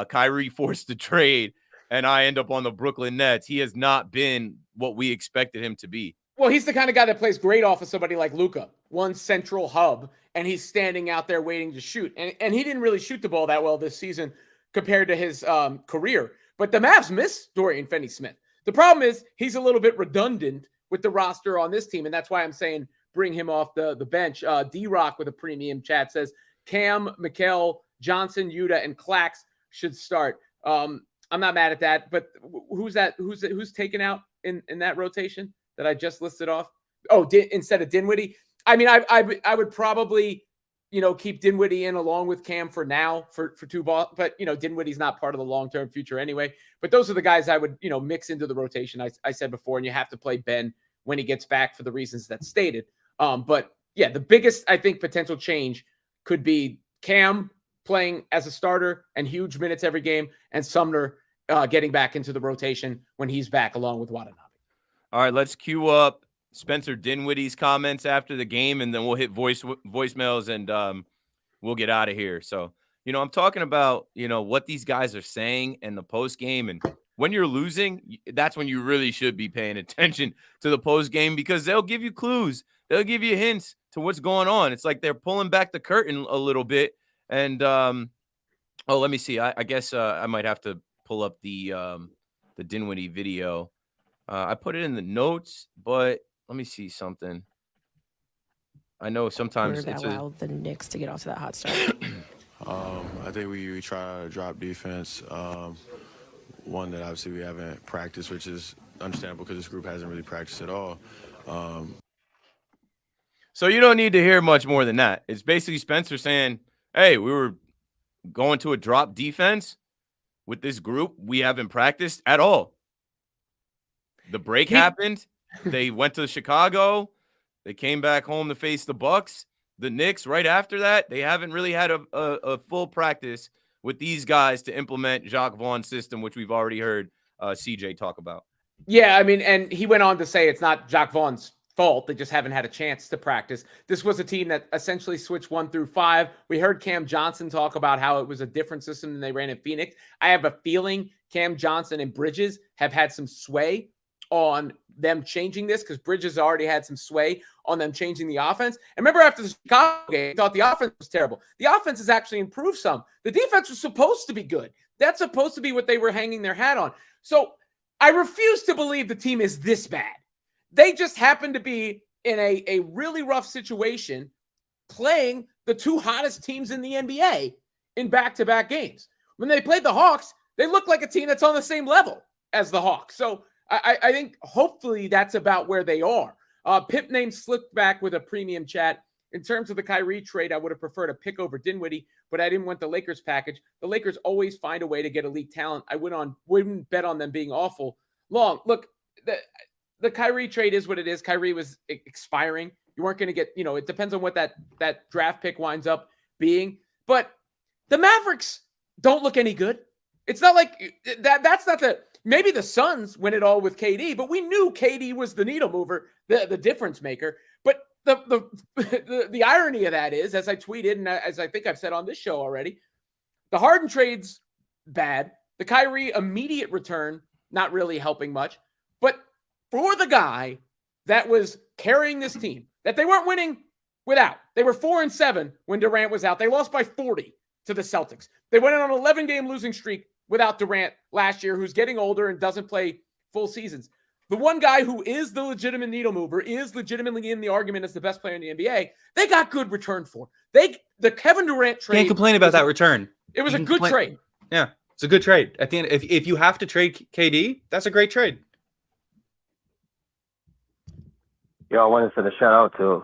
Kyrie forced the trade, and I end up on the Brooklyn Nets. He has not been what we expected him to be. Well, he's the kind of guy that plays great off of somebody like Luka, one central hub, and he's standing out there waiting to shoot. And he didn't really shoot the ball that well this season compared to his career. But the Mavs miss Dorian Finney-Smith. The problem is he's a little bit redundant with the roster on this team, and that's why I'm saying bring him off the bench. D-Rock with a premium chat says Cam, Mikal, Johnson, Yuta, and Clax should start. I'm not mad at that, but who's that? Who's taken out in that rotation that I just listed off? Oh, instead of Dinwiddie. I mean, I would probably, keep Dinwiddie in along with Cam for now for two balls, but Dinwiddie's not part of the long-term future anyway. But those are the guys I would, mix into the rotation. I said before, and you have to play Ben when he gets back for the reasons that's stated. But yeah, the biggest, I think, potential change could be Cam playing as a starter and huge minutes every game, and Sumner getting back into the rotation when he's back along with Watanabe. All right, let's cue up Spencer Dinwiddie's comments after the game, and then we'll hit voicemails, and we'll get out of here. So, I'm talking about, what these guys are saying in the post game, and when you're losing, that's when you really should be paying attention to the post game, because they'll give you clues. They'll give you hints to what's going on. It's like they're pulling back the curtain a little bit. And, let me see. I guess I might have to pull up the Dinwiddie video. I put it in the notes, but let me see something. I know sometimes that allowed the Knicks to get off to that hot start. I think we try to drop defense. One that obviously we haven't practiced, which is understandable because this group hasn't really practiced at all. So you don't need to hear much more than that. It's basically Spencer saying, hey, we were going to a drop defense with this group. We haven't practiced at all. The break happened. They went to Chicago. They came back home to face the Bucks. The Knicks, right after that, they haven't really had a full practice with these guys to implement Jacque Vaughn's system, which we've already heard CJ talk about. Yeah, I mean, and he went on to say it's not Jacque Vaughn's fault. They just haven't had a chance to practice. This was a team that essentially switched 1 through 5. We heard Cam Johnson talk about how it was a different system than they ran in Phoenix. I have a feeling Cam Johnson and Bridges have had some sway on them changing this, because Bridges already had some sway on them changing the offense. And remember, after the Chicago game, I thought the offense was terrible. The offense has actually improved some. The defense was supposed to be good. That's supposed to be what they were hanging their hat on. So I refuse to believe the team is this bad. They just happen to be in a really rough situation playing the two hottest teams in the NBA in back-to-back games. When they played the Hawks, they looked like a team that's on the same level as the Hawks. So I think hopefully that's about where they are. Pimp named Slickback with a premium chat. In terms of the Kyrie trade, I would have preferred a pick over Dinwiddie, but I didn't want the Lakers package. The Lakers always find a way to get elite talent. I wouldn't bet on them being awful long. Look, the Kyrie trade is what it is. Kyrie was expiring. You weren't going to get, it depends on what that draft pick winds up being. But the Mavericks don't look any good. It's not like that's not maybe the Suns win it all with KD, but we knew KD was the needle mover, the difference maker. But the irony of that is, as I tweeted and as I think I've said on this show already, the Harden trade's bad. The Kyrie immediate return, not really helping much. But for the guy that was carrying this team, that they weren't winning without. They were 4-7 when Durant was out. They lost by 40 to the Celtics. They went on an 11-game losing streak without Durant last year, who's getting older and doesn't play full seasons. The one guy who is the legitimate needle mover, is legitimately in the argument as the best player in the NBA, they got good return for. The Kevin Durant trade. Can't complain about that return. It was a good trade. Yeah, it's a good trade. At the end, if you have to trade KD, that's a great trade. Yo, I wanted to send a shout out to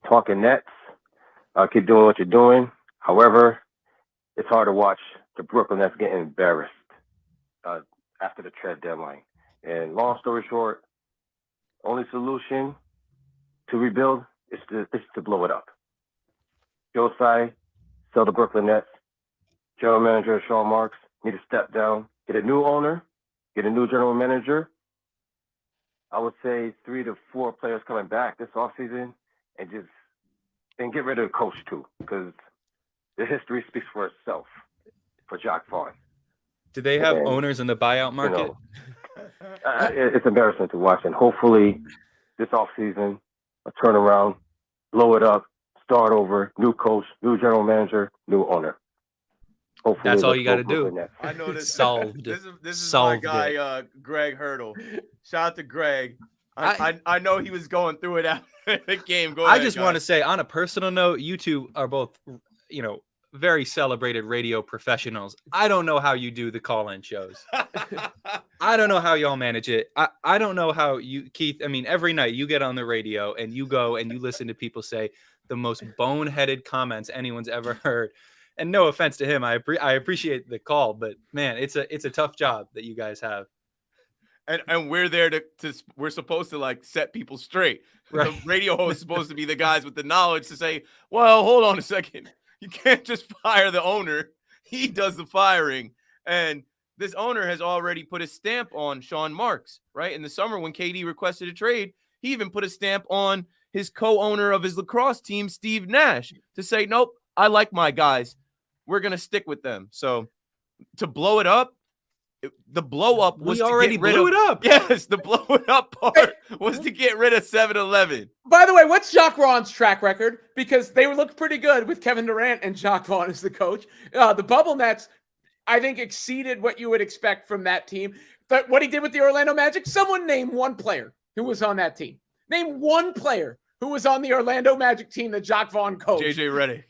Talking Nets. Keep doing what you're doing. However, it's hard to watch the Brooklyn Nets getting embarrassed after the trade deadline. And long story short, only solution to rebuild is to blow it up. Joe Tsai, sell the Brooklyn Nets. General manager Sean Marks need to step down, get a new owner, get a new general manager. I would say 3 to 4 players coming back this offseason, and get rid of the coach too, because the history speaks for itself for Jacque Vaughn. Do they have owners in the buyout market? It's embarrassing to watch, and hopefully this offseason, a turnaround, blow it up, start over, new coach, new general manager, new owner. Hopefully that's all you got to do. I know this. Solved. This is Solved my guy, Greg Hurdle. Shout out to Greg. I know he was going through it after the game. Go ahead, I just want to say, on a personal note, you two are both, very celebrated radio professionals. I don't know how you do the call-in shows. I don't know how y'all manage it. I don't know how you, Keith. I mean, every night you get on the radio and you go and you listen to people say the most boneheaded comments anyone's ever heard. And no offense to him, I appreciate the call, but man, it's a tough job that you guys have. And we're there we're supposed to like set people straight. Right. The radio host is supposed to be the guys with the knowledge to say, well, hold on a second. You can't just fire the owner. He does the firing. And this owner has already put a stamp on Sean Marks, right? In the summer when KD requested a trade, he even put a stamp on his co-owner of his lacrosse team, Steve Nash, to say, nope, I like my guys. We're going to stick with them. So to blow it up, the blow up was we already blew it up. Yes, the blow it up part was to get rid of 7-Eleven. By the way, what's Jacque Vaughn's track record? Because they looked pretty good with Kevin Durant and Jacque Vaughn as the coach. The Bubble Nets, I think, exceeded what you would expect from that team. But what he did with the Orlando Magic, someone name one player who was on that team. Name one player who was on the Orlando Magic team that Jacque Vaughn coached. JJ Redick.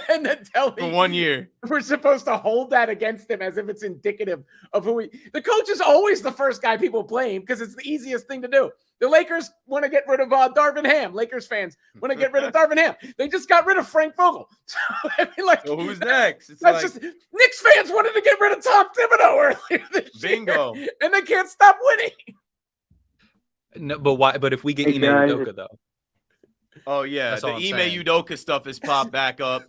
And then tell me for 1 year. We're supposed to hold that against him as if it's indicative of who the coach is always the first guy people blame because it's the easiest thing to do. The Lakers want to get rid of Darvin Ham. Lakers fans want to get rid of Darvin Ham. They just got rid of Frank Vogel. So, I mean, so who's next? It's that's just Knicks fans wanted to get rid of Tom Thibodeau earlier this Bingo. year, and they can't stop winning. No, but why? But if we get Ime Udoka though. Oh yeah, the Ime Udoka stuff has popped back up.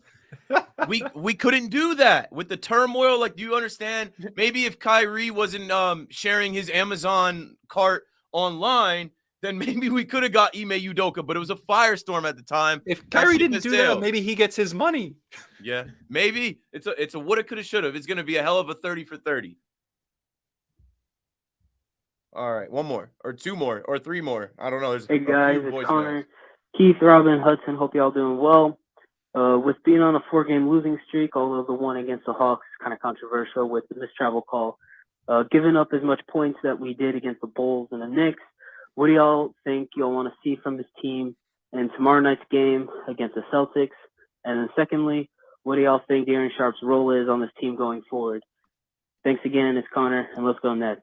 We couldn't do that with the turmoil. Like, do you understand? Maybe if Kyrie wasn't sharing his Amazon cart online, then maybe we could have got Ime Udoka. But it was a firestorm at the time. If Kyrie didn't do that, maybe he gets his money. Yeah, maybe it's a woulda, coulda, shoulda. It's gonna be a hell of a 30 for 30. All right, one more or two more or three more. I don't know. There's hey guys, it's Connor, Keith, Robin, Hudson. Hope y'all doing well. With being on a 4-game losing streak, although the one against the Hawks is kind of controversial with the missed travel call, giving up as much points that we did against the Bulls and the Knicks, what do y'all think y'all want to see from this team in tomorrow night's game against the Celtics? And then secondly, what do y'all think Aaron Sharp's role is on this team going forward? Thanks again. It's Connor, and let's go Nets.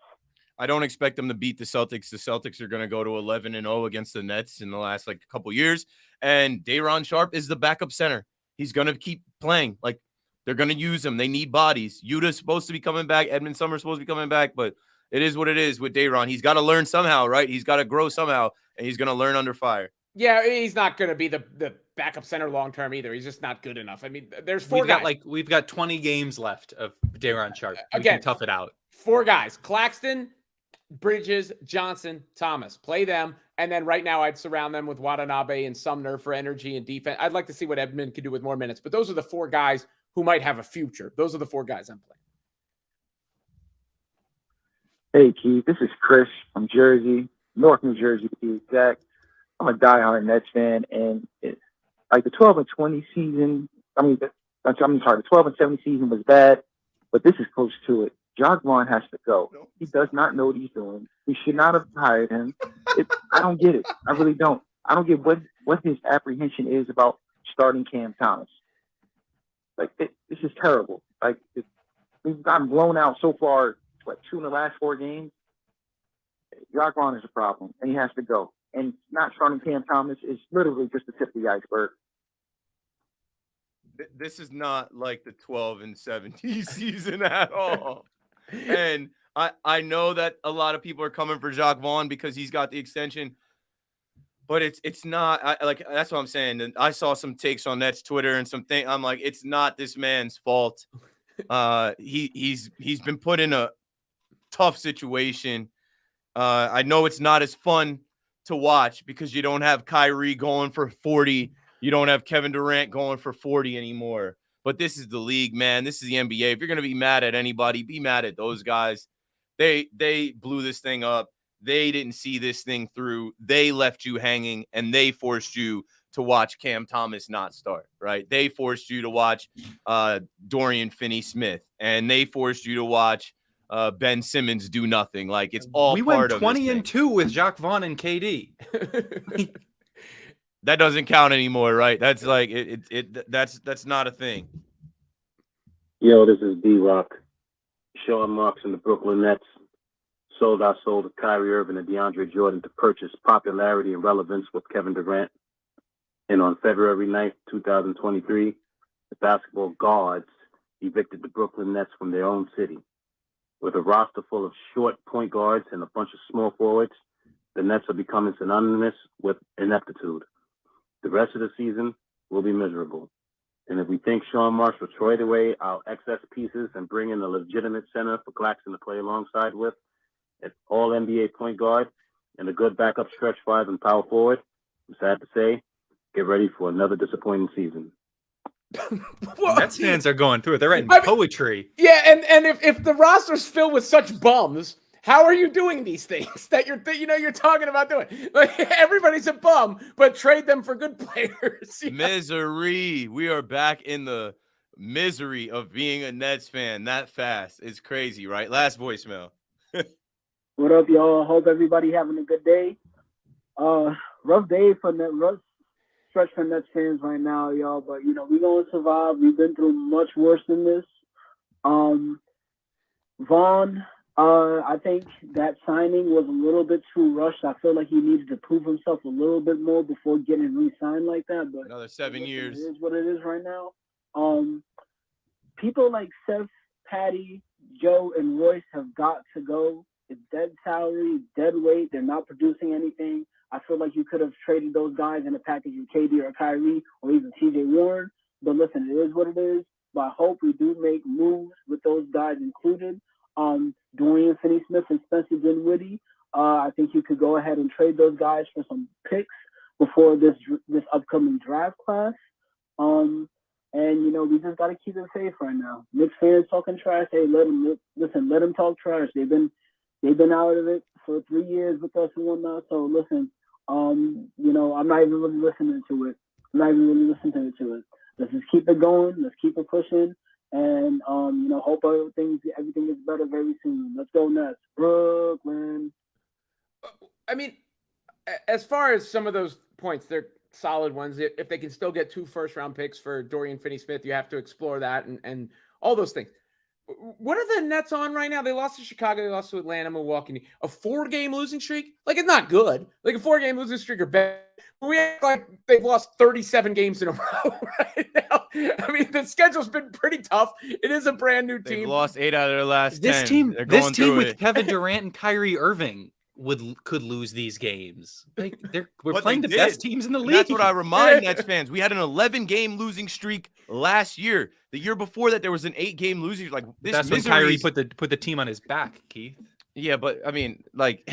I don't expect them to beat the Celtics. The Celtics are going to go to 11-0 against the Nets in the last couple years. And Day'Ron Sharp is the backup center. He's going to keep playing. Like, they're going to use him. They need bodies. Yuta's supposed to be coming back. Edmund Summer's supposed to be coming back. But it is what it is with Day'Ron. He's got to learn somehow, right? He's got to grow somehow. And he's going to learn under fire. Yeah, he's not going to be the backup center long-term either. He's just not good enough. I mean, there's four guys. We've got 20 games left of Day'Ron Sharp. We can tough it out. 4 guys. Claxton, Bridges, Johnson, Thomas. Play them. And then right now I'd surround them with Watanabe and Sumner for energy and defense. I'd like to see what Edmund can do with more minutes. But those are the 4 guys who might have a future. Those are the 4 guys I'm Hey, playing. Keith. This is Chris from Jersey, North New Jersey to be exact. I'm a diehard Nets fan. And the 12-20 season, the 12-70 season was bad. But this is close to it. Jacque Vaughn has to go. He does not know what he's doing. We should not have hired him. I don't get it. I really don't. I don't get what his apprehension is about starting Cam Thomas. This is terrible. We've gotten blown out so far, 2 in the last 4 games? Jacque Vaughn is a problem, and he has to go. And not starting Cam Thomas is literally just the tip of the iceberg. This is not like the 12-70 season at all. And I know that a lot of people are coming for Jacque Vaughn because he's got the extension, but it's not. Like that's what I'm saying. And I saw some takes on Nets Twitter and some thing. I'm like, it's not this man's fault. He's been put in a tough situation. I know it's not as fun to watch because you don't have Kyrie going for 40. You don't have Kevin Durant going for 40 anymore. But this is the league, man. This is the NBA. If you're going to be mad at anybody, be mad at those guys. They blew this thing up. They didn't see this thing through. They left you hanging, and they forced you to watch Cam Thomas not start, right? They forced you to watch Dorian Finney-Smith, and they forced you to watch Ben Simmons do nothing. Like it's all we part went of 20-2 with Jacque Vaughn and KD. That doesn't count anymore, right? That's like that's not a thing. Yo, this is D-Rock. Sean Marks and the Brooklyn Nets sold our soul to Kyrie Irving and DeAndre Jordan to purchase popularity and relevance with Kevin Durant. And on February 9th, 2023, the basketball gods evicted the Brooklyn Nets from their own city. With a roster full of short point guards and a bunch of small forwards, the Nets are becoming synonymous with ineptitude. The rest of the season will be miserable. And if we think Sean Marks will trade away our excess pieces and bring in a legitimate center for Claxton to play alongside with, an all-NBA point guard and a good backup stretch five and power forward, I'm sad to say, get ready for another disappointing season. Nets fans are going through it. They're writing poetry. Yeah, and if the roster's filled with such bums, how are you doing these things that you're talking about doing? Like everybody's a bum, but trade them for good players. Misery. We are back in the misery of being a Nets fan that fast. It's crazy, right? Last voicemail. What up, y'all? Hope everybody having a good day. Rough day for rough stretch for Nets fans right now, y'all. But we're gonna survive. We've been through much worse than this. Vaughn. I think that signing was a little bit too rushed. I feel like he needed to prove himself a little bit more before getting re-signed like that. But another 7 years. It is what it is right now. People like Seth, Patty, Joe, and Royce have got to go. It's dead salary, dead weight. They're not producing anything. I feel like you could have traded those guys in a package with KD or Kyrie or even TJ Warren. But listen, it is what it is. But I hope we do make moves with those guys included. Dorian Finney-Smith and Spencer Dinwiddie. I think you could go ahead and trade those guys for some picks before this upcoming draft class. And we just got to keep it safe right now. Knicks fans talking trash. Hey, let them talk trash. They've been out of it for 3 years with us and whatnot. So listen, I'm not even really listening to it. Let's just keep it going. Let's keep it pushing. And, hope everything is better very soon. Let's go Nets. Brooklyn. I mean, as far as some of those points, they're solid ones. If they can still get 2 first-round picks for Dorian Finney-Smith, you have to explore that and all those things. What are the Nets on right now? They lost to Chicago. They lost to Atlanta, Milwaukee. A 4-game losing streak? Like, it's not good. Like, a 4-game losing streak are bad. We act like they've lost 37 games in a row right now. I mean, the schedule's been pretty tough. It is a brand new team. They've lost 8 out of their last 10. This team with Kevin Durant and Kyrie Irving could lose these games. Like we're playing the best teams in the league. That's what I remind Nets fans. We had an 11-game losing streak last year. The year before that, there was an 8-game losing streak. Like this. That's when Kyrie put the team on his back, Keith. Yeah, but I mean, like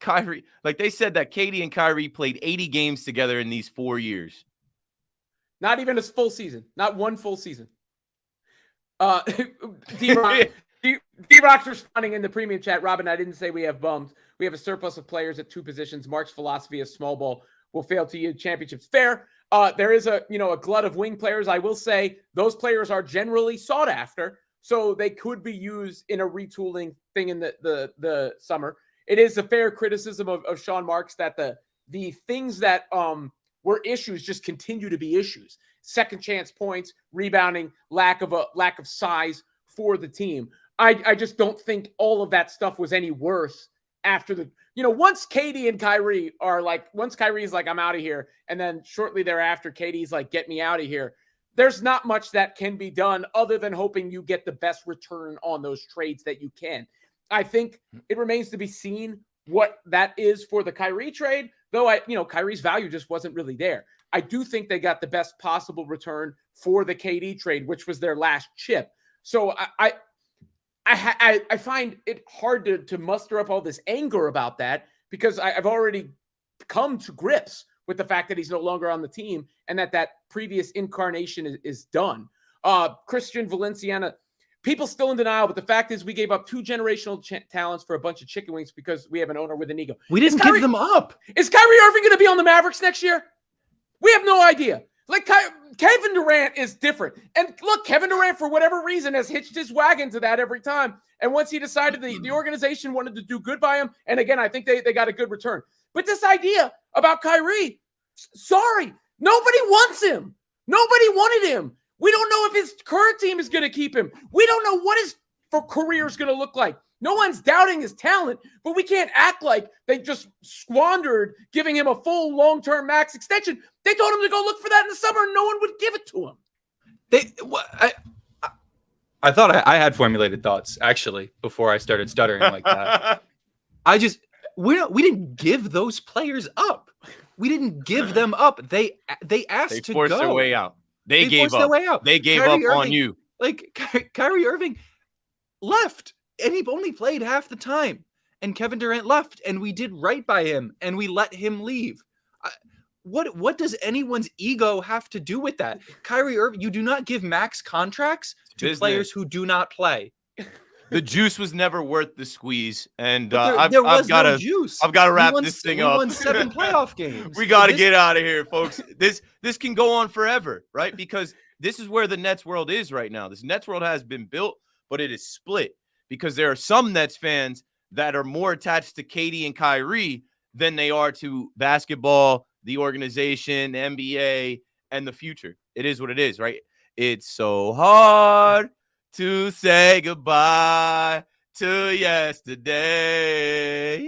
Kyrie, like they said that Katie and Kyrie played 80 games together in these 4 years. Not even a full season. Not one full season. D-Rock's responding in the premium chat. Robin, I didn't say we have bums. We have a surplus of players at 2 positions. Mark's philosophy is small ball will fail to yield championships. Fair. There is a glut of wing players. I will say those players are generally sought after, so they could be used in a retooling thing in the summer. It is a fair criticism of Sean Marks that the things that were issues just continue to be issues. Second chance points, rebounding, lack of size for the team. I just don't think all of that stuff was any worse after once Katie and Kyrie are like, once Kyrie's like, I'm out of here. And then shortly thereafter, Katie's like, get me out of here. There's not much that can be done other than hoping you get the best return on those trades that you can. I think it remains to be seen what that is for the Kyrie trade, though Kyrie's value just wasn't really there. I do think they got the best possible return for the KD trade, which was their last chip. So I find it hard to muster up all this anger about that, because I've already come to grips with the fact that he's no longer on the team and that previous incarnation is done. Christian Valenciana, people still in denial, but the fact is we gave up 2 generational talents for a bunch of chicken wings because we have an owner with an ego. We didn't give them up. Is Kyrie Irving going to be on the Mavericks next year? We have no idea. Like, Kevin Durant is different. And look, Kevin Durant, for whatever reason, has hitched his wagon to that every time. And once he decided the organization wanted to do good by him, and again, I think they got a good return. But this idea about Kyrie, sorry, nobody wants him. Nobody wanted him. We don't know if his current team is going to keep him. We don't know what his career is going to look like. No one's doubting his talent, but we can't act like they just squandered giving him a full long-term max extension. They told him to go look for that in the summer, and no one would give it to him. I thought I had formulated thoughts, actually, before I started stuttering like that. We didn't give those players up. We didn't give them up. They asked to go. They forced their way out. They gave forced up. their way out. They gave Kyrie up on Irving, you. Like, Kyrie Irving left, and he only played half the time. And Kevin Durant left, and we did right by him, and we let him leave. What does anyone's ego have to do with that? Kyrie Irving, you do not give max contracts to players who do not play. The juice was never worth the squeeze, and I've got to wrap this thing up. We won 7 playoff games. We got to get out of here, folks. This can go on forever, right? Because this is where the Nets world is right now. This Nets world has been built, but it is split because there are some Nets fans that are more attached to Katie and Kyrie than they are to basketball, the organization, the NBA, and the future. It is what it is, right? It's so hard to say goodbye to yesterday.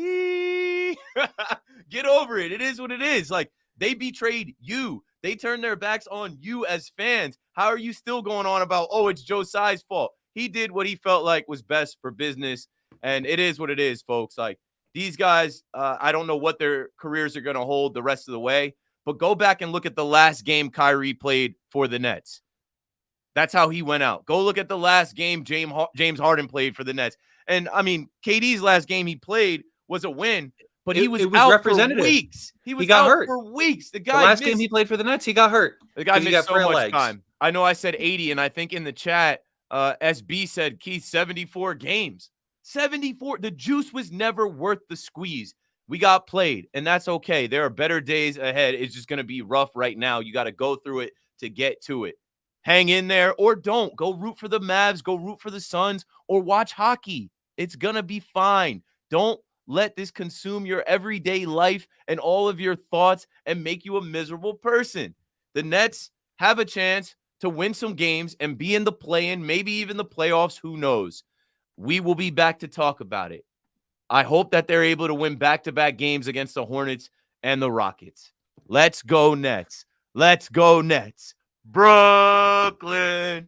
Get over it. It is what it is. Like, they betrayed you. They turned their backs on you as fans. How are you still going on about, oh, it's Joe Tsai's fault? He did what he felt like was best for business, and it is what it is, folks. Like, these guys, I don't know what their careers are going to hold the rest of the way, but go back and look at the last game Kyrie played for the Nets. That's how he went out. Go look at the last game James Harden played for the Nets. And, I mean, KD's last game he played was a win, but he was out for weeks. He got hurt for weeks. The last game he played for the Nets, he got hurt. The guy missed so much time. I know I said 80, and I think in the chat, SB said, Keith, 74 games. 74. The juice was never worth the squeeze. We got played, and that's okay. There are better days ahead. It's just going to be rough right now. You got to go through it to get to it. Hang in there or don't. Go root for the Mavs. Go root for the Suns or watch hockey. It's going to be fine. Don't let this consume your everyday life and all of your thoughts and make you a miserable person. The Nets have a chance to win some games and be in the play-in, maybe even the playoffs. Who knows? We will be back to talk about it. I hope that they're able to win back-to-back games against the Hornets and the Rockets. Let's go Nets. Let's go Nets. Brooklyn.